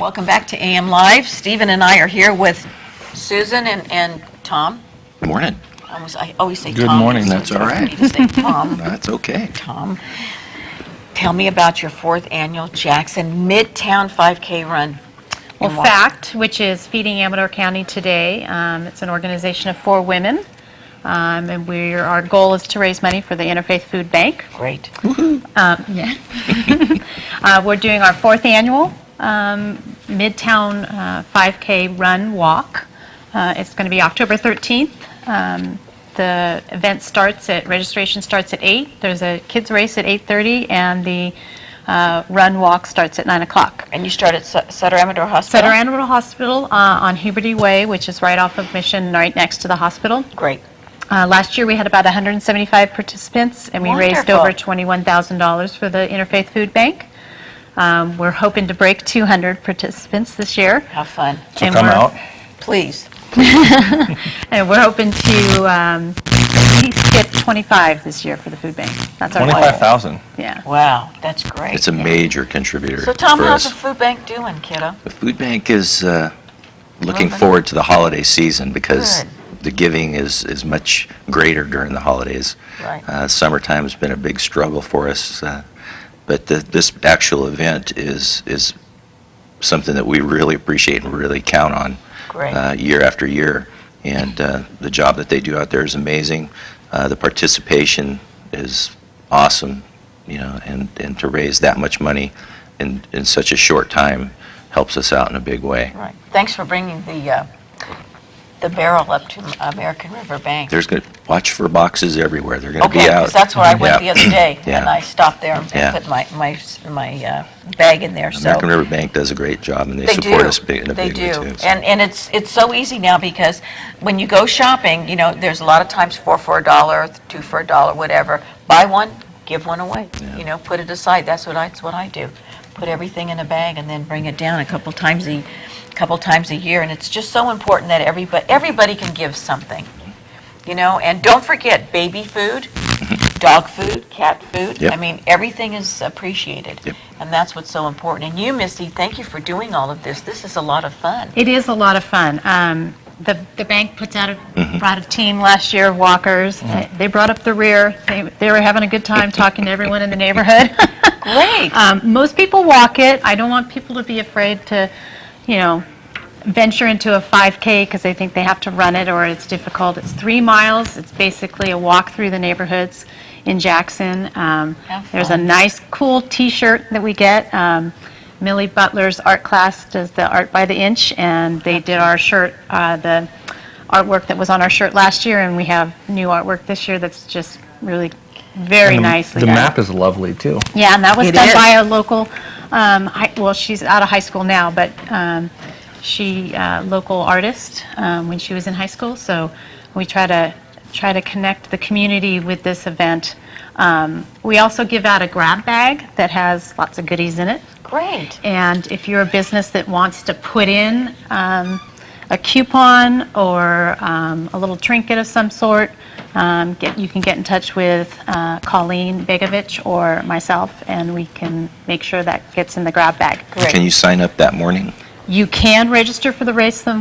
Welcome back to AM Live. Stephen and I are here with Susan and Tom. Good morning. I always say Good Tom. morning. That's all right. I need to say Tom. That's okay. Tom, tell me about your 4th annual Jackson Midtown 5K run. Well, And what- F.A.C.T, which is Feeding Amador County Today, it's an organization of 4 women, and our goal is to raise money for the Interfaith Food Bank. Great. Yeah. We're doing our 4th annual Midtown 5K run walk. It's going to be October 13th. The registration starts at 8. There's a kids race at 8:30, and the run walk starts at 9 o'clock. And you start at Sutter Amador Hospital? Sutter Amador Hospital on Huberty Way, which is right off of Mission, right next to the hospital. Great. Last year we had about 175 participants, and we raised Wonderful. over $21,000 for the Interfaith Food Bank. We're hoping to break 200 participants this year. Have fun. So And come we're- out. Please. And we're hoping to at least get 25 this year for the food bank. That's our goal. 25,000. Yeah. Wow, that's great. It's a major contributor So Tom, for how's us. the food bank doing, kiddo? The food bank is looking Moving. forward to the holiday season because Good. the giving is much greater during the holidays. Right. Summertime has been a big struggle for us, but this actual event is something that we really appreciate and really count on. Great. Year after year, and the job that they do out there is amazing. The participation is awesome, and to raise that much money in such a short time helps us out in a big way. Right. Thanks for bringing the barrel up to American River Bank. There's going to watch for boxes everywhere. They're going to Okay, be out. because that's where I went the Yeah. other day, and Yeah. I stopped there and Yeah. put my bag in there. So American River Bank does a great job, and they they support do. us in a They big way do, too. So. and it's so easy now because when you go shopping, there's a lot of times 4 for $1, 2 for $1, whatever. Buy one, give one away. Yeah. Put it aside. That's what I do. Put everything in a bag and then bring it down a couple times a year, and it's just so important that everybody can give something. And don't forget baby food, dog food, cat food. Yep. I mean, everything is appreciated. Yep. And that's what's so important. And you, Misty, thank you for doing all of this. This is a lot of fun. It is a lot of fun. The bank brought a team last year of walkers. They brought up the rear. They were having a good time talking to everyone in the neighborhood. Great. Most people walk it. I don't want people to be afraid to, venture into a 5K because they think they have to run it or it's difficult. It's 3 miles. It's basically a walk through the neighborhoods in Jackson. There's a fun. nice, cool T-shirt that we get. Millie Butler's art class does the art by the inch, and they did our shirt, the artwork that was on our shirt last year, and we have new artwork this year that's just really very nicely The done. map is lovely too. Yeah, and that was It done is. by a local, she's out of high school now, but she local artist when she was in high school. So we try to connect the community with this event. We also give out a grab bag that has lots of goodies in it. Great. And if you're a business that wants to put in a coupon or a little trinket of some sort, you can get in touch with Colleen Begovich or myself, and we can make sure that gets in the grab bag. Great. Can you sign up that morning? You can register for the race in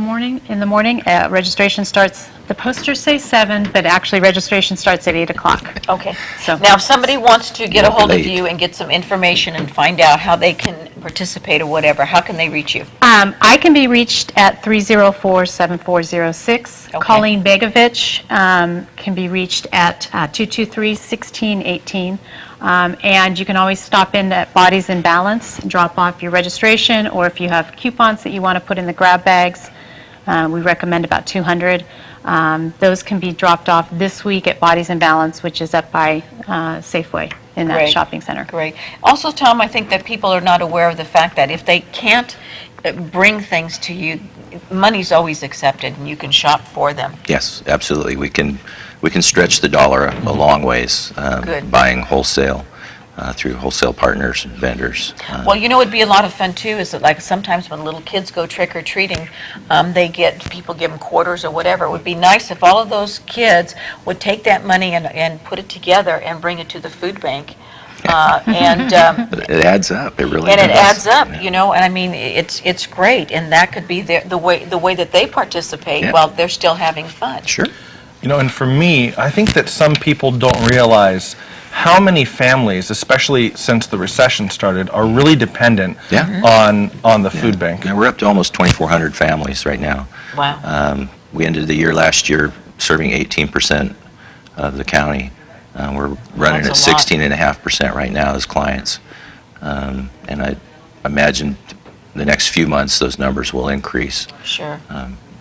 the morning. Registration starts, the posters say 7, but actually registration starts at 8 o'clock. Okay. So- Now, if somebody wants to get a Not hold of late. you and get some information and find out how they can participate or whatever, how can they reach you? I can be reached at 304-7406. Okay. Colleen Begovich can be reached at 223-1618. And you can always stop in at Bodies in Balance and drop off your registration, or if you have coupons that you want to put in the grab bags, we recommend about 200. Those can be dropped off this week at Bodies in Balance, which is up by Safeway in that Great. shopping center. Great. Also, Tom, I think that people are not aware of the fact that if they can't bring things to you, money's always accepted, and you can shop for them. Yes, absolutely. We can stretch the dollar a long ways, Good. buying wholesale through wholesale partners and vendors. Well, it'd be a lot of fun too, is that like sometimes when little kids go trick-or-treating, people give them quarters or whatever. It would be nice if all of those kids would take that money and put it together and bring it to the food bank And It adds up, it really and does. it adds up, Yeah. you know, and I mean, it's great, and that could be the way that they participate Yeah. while they're still having fun. Sure. You know, and for me, I think that some people don't realize how many families, especially since the recession started, are really dependent Yeah. on the food bank. Yeah, we're up to almost 2,400 families right now. Wow. We ended the year last year serving 18% of the county. We're running at That's a lot. 16.5% right now as clients. And I imagine the next few months, those numbers will increase. Sure.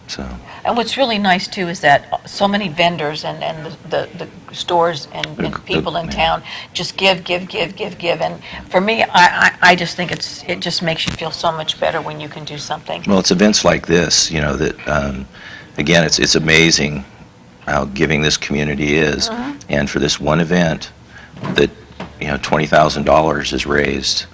So, And what's really nice too is that so many vendors and the stores and people in yeah. town just give. And for me, I just think it just makes you feel so much better when you can do something. well, it's events like this, you know, that, again, it's amazing how giving this community is. And for this one event that, you know, $20,000 is raised,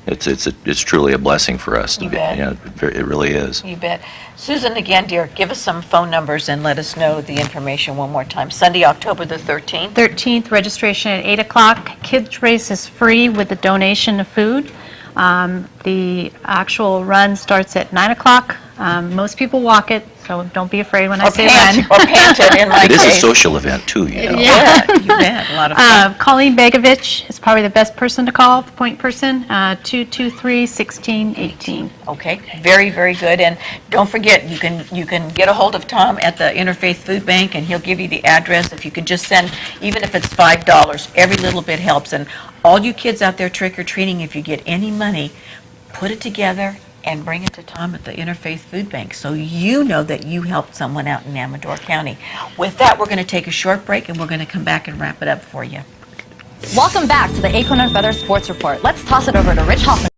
it's truly a blessing for us. You bet. You know, it really is. You bet. Susan, again, dear, give us some phone numbers and let us know the information one more time. Sunday, October the 13th. 13th, registration at 8 o'clock. Kids race is free with a donation of food. The actual run starts at 9 o'clock. Most people walk it, so don't be afraid when I say run. Or pant it in my It is a case. social event too, you know. Yeah, you bet. A lot of fun. Colleen Begovich is probably the best person to call, the point person, 223-1618. Okay, very, very good. And don't forget, you can get a hold of Tom at the Interfaith Food Bank, and he'll give you the address. If you could just send, even if it's $5, every little bit helps. And all you kids out there trick-or-treating, if you get any money, put it together and bring it to Tom at the Interfaith Food Bank, so you know that you helped someone out in Amador County. With that, we're going to take a short break, and we're going to come back and wrap it up for you. Welcome back to the Acorn and Feather Sports Report. Let's toss it over to Rich Hoffman.